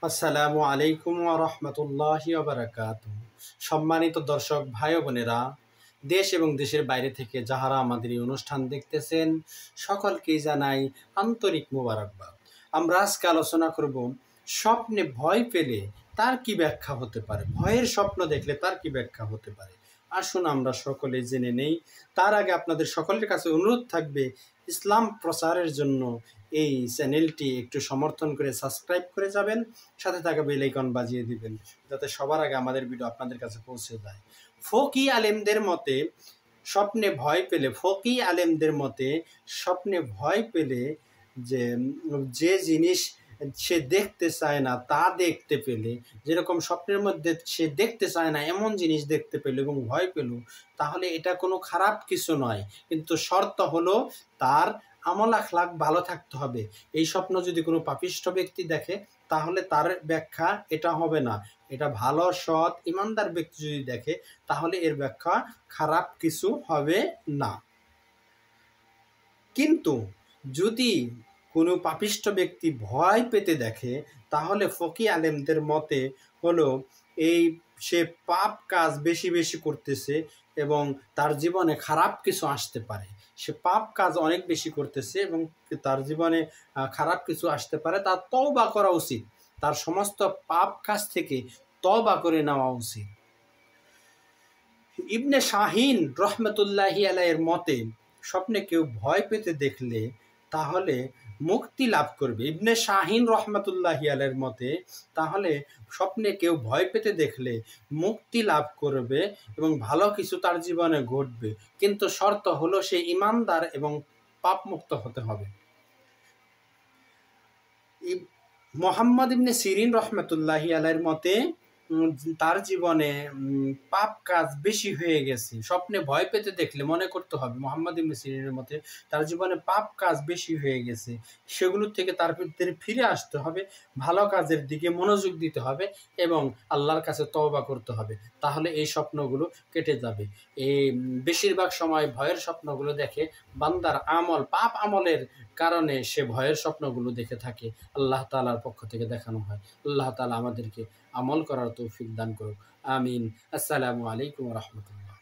আসসালামু আলাইকুম ওয়া রাহমাতুল্লাহি ওয়া বারাকাতুহু। সম্মানিত দর্শক ভাই ও বোনেরা, দেশ এবং দেশের বাইরে থেকে যাহারা আমাদের এই অনুষ্ঠান দেখতেছেন, সকলকেই জানাই আন্তরিক মোবারকবাদ। আমরা আজকে আলোচনা করব স্বপ্নে ভয় পেলে তার কি ব্যাখ্যা হতে পারে, ভয়ের স্বপ্ন দেখলে তার কি ব্যাখ্যা হতে পারে। আসুন আমরা সকলে জেনে নেই। তার আগে আপনাদের সকলের কাছে অনুরোধ থাকবে, ইসলাম প্রচারের জন্য এই চ্যানেলটি একটু সমর্থন করে সাবস্ক্রাইব করে যাবেন, সাথে থাকা বেল আইকন বাজিয়ে দিবেন, যাতে সবার আগে আমাদের ভিডিও আপনাদের কাছে পৌঁছে যায়। ফকি আলেমদের মতে স্বপ্নে ভয় পেলে, ফকি আলেমদের মতে স্বপ্নে ভয় পেলে যে জিনিস সে দেখতে চায় না তা দেখতে পেলে, যেরকম স্বপ্নের মধ্যে সে দেখতে চায় না এমন জিনিস দেখতে পেল এবং ভয় পেল, তাহলে এটা কোনো খারাপ কিছু নয়, কিন্তু শর্ত হলো তার আমল আখলাক ভালো থাকতে হবে। এই স্বপ্ন যদি কোনো পাপিষ্ঠ ব্যক্তি দেখে, তাহলে তার ব্যাখ্যা এটা হবে না। এটা ভালো সৎ ইমানদার ব্যক্তি যদি দেখে, তাহলে এর ব্যাখ্যা খারাপ কিছু হবে না। কিন্তু যদি কোনো পাপিষ্ঠ ব্যক্তি ভয় পেতে দেখে, তাহলে ফকি আলেমদের মতে হলো সে পাপ কাজ বেশি বেশি করতেছে এবং তার জীবনে খারাপ কিছু আসতে পারে। সে পাপ কাজ অনেক বেশি করতেছে এবং তার জীবনে খারাপ কিছু আসতে পারে। তার তওবা করা উচিত, তার সমস্ত পাপ কাজ থেকে তওবা করে নেওয়া উচিত। ইবনে শাহিন রহমতুল্লাহি আলাইহির মতে স্বপ্নে কেউ ভয় পেতে দেখলে তাহলে মুক্তি লাভ করবে। ইবনে শাহিন রহমতুল্লাহি আলাইহির মতে তাহলে স্বপ্নে কেউ ভয় পেতে দেখলে মুক্তি লাভ করবে এবং ভালো কিছু তার জীবনে ঘটবে, কিন্তু শর্ত হলো সে ইমানদার এবং পাপমুক্ত হতে হবে। মোহাম্মদ ইবনে সিরিন রহমতুল্লাহি আলাইহির মতে তার জীবনে পাপ কাজ বেশি হয়ে গেছে। স্বপ্নে ভয় পেতে দেখলে মনে করতে হবে মোহাম্মদ ইবনে সিরিনের মতে তার জীবনে পাপ কাজ বেশি হয়ে গেছে, সেগুলোর থেকে তার ফিরে আসতে হবে, ভালো কাজের দিকে মনোযোগ দিতে হবে এবং আল্লাহর কাছে তওবা করতে হবে, তাহলে এই স্বপ্নগুলো কেটে যাবে। এই বেশিরভাগ সময় ভয়ের স্বপ্নগুলো দেখে বান্দার আমল, পাপ আমলের কারণে সে ভয়ের স্বপ্নগুলো দেখে থাকে, আল্লাহ তাআলার পক্ষ থেকে দেখানো হয়। আল্লাহ তাআলা আমাদেরকে আমল করার তৌফিক দান করুক। আমিন। আসসালামু আলাইকুম ওয়া রাহমাতুল্লাহ।